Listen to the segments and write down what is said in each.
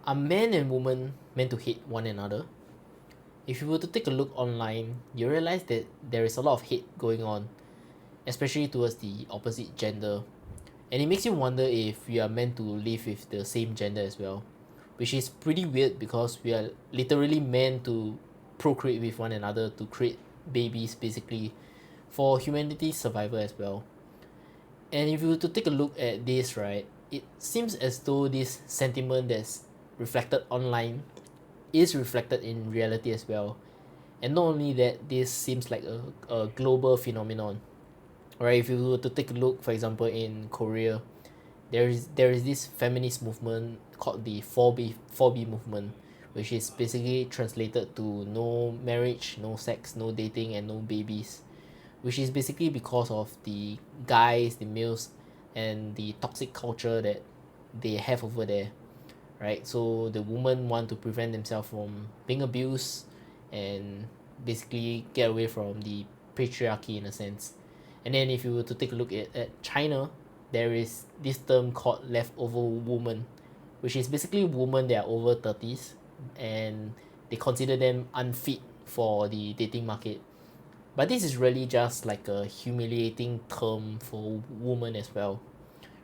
Are men and women meant to hate one another? If you were to take a look online, you realize that there is a lot of hate going on, especially towards the opposite gender. And it makes you wonder if we are meant to live with the same gender as well, which is pretty weird because we are literally meant to procreate with one another to create babies basically for humanity's survival as well. And if you were to take a look at this, right, it seems as though this sentiment that's reflected online is reflected in reality as well. And not only that, this seems like a global phenomenon. Right? If you were to take a look, for example, in Korea, there is this feminist movement called the 4B movement, which is basically translated to no marriage, no sex, no dating, and no babies, which is basically because of the guys, the males, and the toxic culture that they have over there, right? So the women want to prevent themselves from being abused and basically get away from the patriarchy in a sense. And then if you were to take a look at China, there is this term called leftover woman, which is basically women that are over 30s and they consider them unfit for the dating market. But this is really just like a humiliating term for women as well,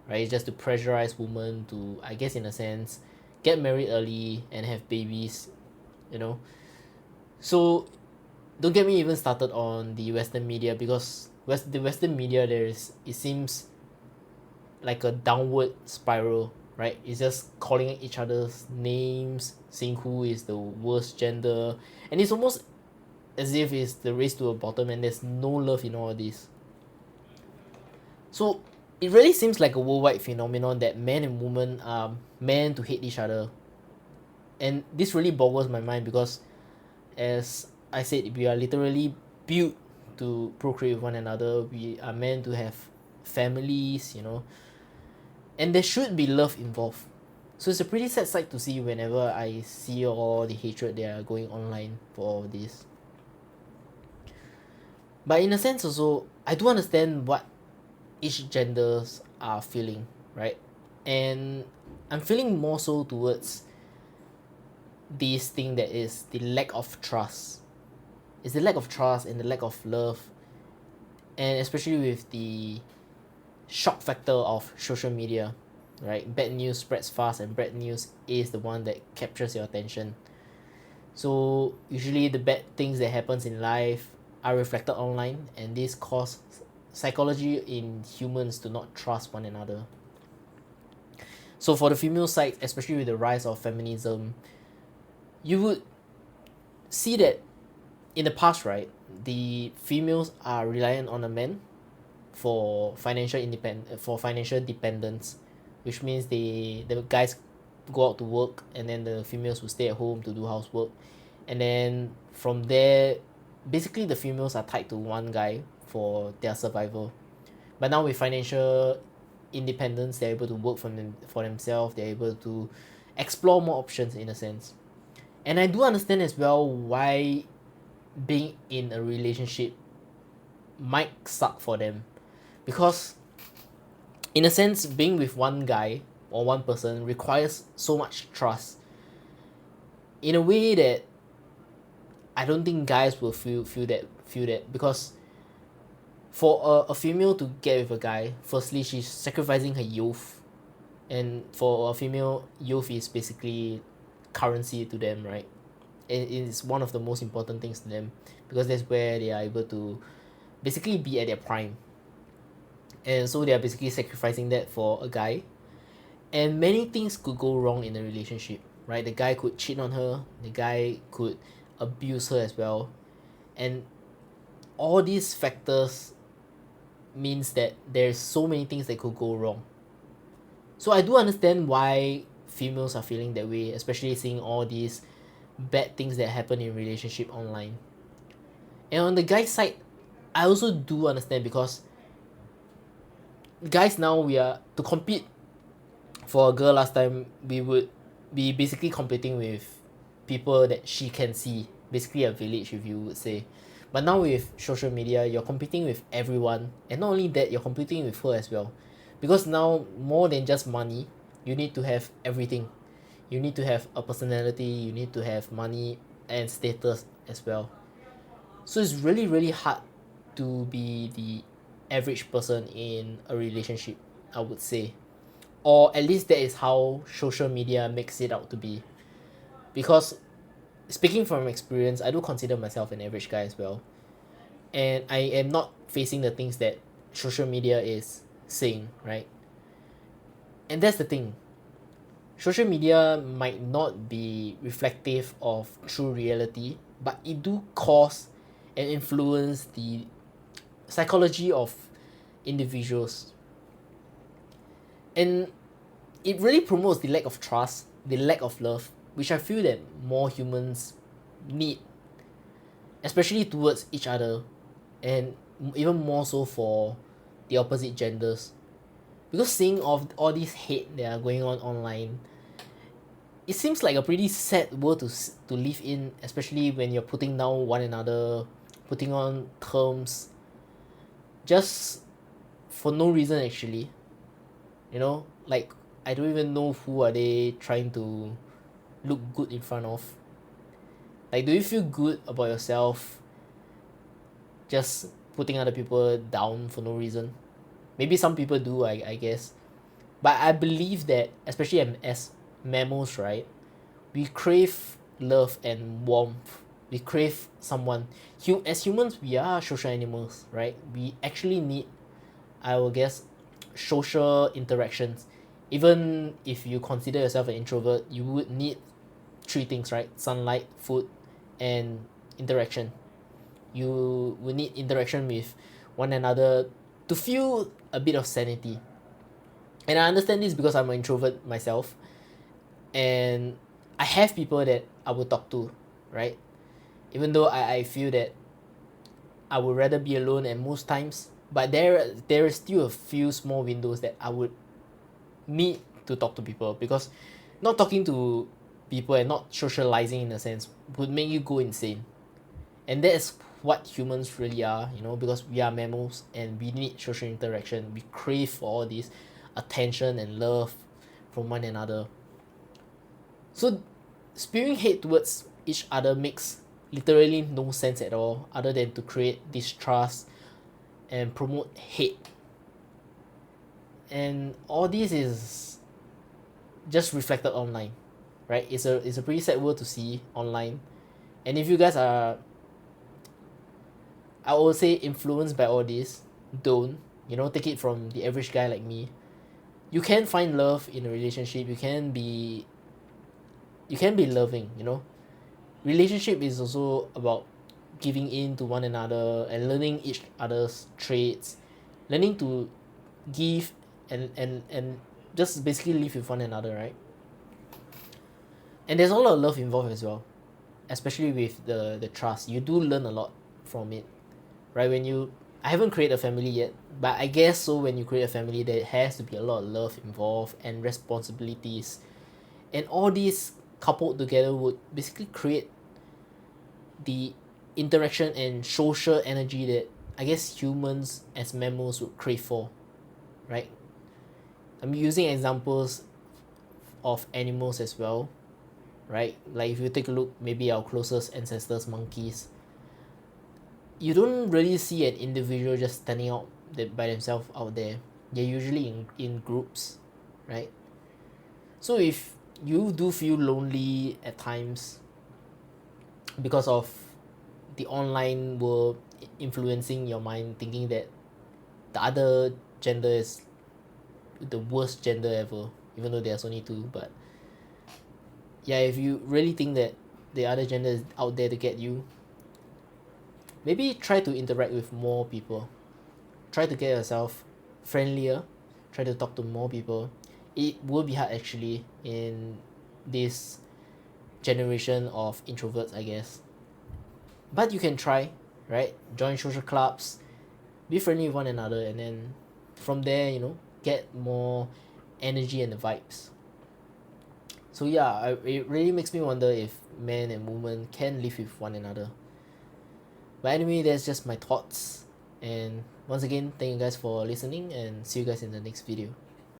right? It's just to pressurize women to, I guess, in a sense, get married early and have babies, you know. So don't get me even started on the Western media because the Western media it seems like a downward spiral, right? It's just calling each other's names, saying who is the worst gender, and it's almost as if it's the race to a bottom and there's no love in all of this. So it really seems like a worldwide phenomenon that men and women are meant to hate each other. And this really boggles my mind because, as I said, we are literally built to procreate with one another. We are meant to have families, and there should be love involved. So it's a pretty sad sight to see whenever I see all the hatred that are going online for all this. But in a sense also, I do understand what each genders are feeling, right? And I'm feeling more so towards this thing that is the lack of trust. It's the lack of trust and the lack of love, and especially with the shock factor of social media, right? Bad news spreads fast and bad news is the one that captures your attention. So usually the bad things that happens in life are reflected online, and this causes psychology in humans to not trust one another. So for the female side, especially with the rise of feminism, you would see that in the past, right, the females are reliant on the men for financial dependence, which means the guys go out to work and then the females will stay at home to do housework, and then from there basically the females are tied to one guy for their survival. But now with financial independence, they're able to work for themselves, they're able to explore more options in a sense. And I do understand as well why being in a relationship might suck for them, because in a sense being with one guy or one person requires so much trust in a way that I don't think guys will feel that because for a female to get with a guy, firstly she's sacrificing her youth, and for a female, youth is basically currency to them, right? It is one of the most important things to them because that's where they are able to basically be at their prime, and so they are basically sacrificing that for a guy. And many things could go wrong in a relationship, right? The guy could cheat on her, the guy could abuse her as well, and all these factors means that there's so many things that could go wrong. So I do understand why females are feeling that way, especially seeing all these bad things that happen in relationship online. And on the guy side, I also do understand because guys now, we are to compete for a girl. Last time we would be basically competing with people that she can see, basically a village if you would say. But now with social media, you're competing with everyone, and not only that, you're competing with her as well, because now more than just money, you need to have everything. You need to have a personality, you need to have money and status as well. So it's really, really hard to be the average person in a relationship, I would say. Or at least that is how social media makes it out to be. Because speaking from experience, I do consider myself an average guy as well. And I am not facing the things that social media is saying, right? And that's the thing. Social media might not be reflective of true reality, but it do cause and influence the psychology of individuals. And it really promotes the lack of trust, the lack of love, which I feel that more humans need, especially towards each other, and even more so for the opposite genders. Because seeing all this hate that are going on online, it seems like a pretty sad world to live in, especially when you're putting down one another, putting on terms, just for no reason actually. You know, like I don't even know who are they trying to look good in front of. Like, do you feel good about yourself just putting other people down for no reason? Maybe some people do, I guess. But I believe that, especially as mammals, right? We crave love and warmth. We crave someone. As humans, we are social animals, right? We actually need, I will guess, social interactions. Even if you consider yourself an introvert, you would need three things, right? Sunlight, food, and interaction. You will need interaction with one another to feel a bit of sanity. And I understand this because I'm an introvert myself, and I have people that I will talk to, right? Even though I feel that I would rather be alone at most times, but there is still a few small windows that I would need to talk to people, because not talking to people and not socializing in a sense would make you go insane. And that is what humans really are, you know, because we are mammals and we need social interaction. We crave for all this attention and love from one another. So spewing hate towards each other makes literally no sense at all, other than to create distrust and promote hate. And all this is just reflected online, right? It's a pretty sad world to see online. And if you guys are, I would say, influenced by all this, don't, you know, take it from the average guy like me. You can find love in a relationship. You can be loving, you know. Relationship is also about giving in to one another and learning each other's traits, learning to give and just basically live with one another, right? And there's a lot of love involved as well, especially with the trust. You do learn a lot from it, right? When you, I haven't created a family yet, but I guess so. When you create a family, there has to be a lot of love involved and responsibilities, and all these coupled together would basically create the interaction and social energy that I guess humans as mammals would crave for, right? I'm using examples of animals as well, right? Like if you take a look, maybe our closest ancestors, monkeys, you don't really see an individual just standing out by themselves out there. They're usually in groups, right? So if you do feel lonely at times because of the online world influencing your mind, thinking that the other gender is the worst gender ever, even though there's only two. But yeah, if you really think that the other gender is out there to get you, maybe try to interact with more people. Try to get yourself friendlier. Try to talk to more people. It will be hard actually in this generation of introverts, I guess. But you can try, right? Join social clubs, be friendly with one another, and then from there, you know, get more energy and the vibes. So yeah, it really makes me wonder if men and women can live with one another. But anyway, that's just my thoughts. And once again, thank you guys for listening, and see you guys in the next video.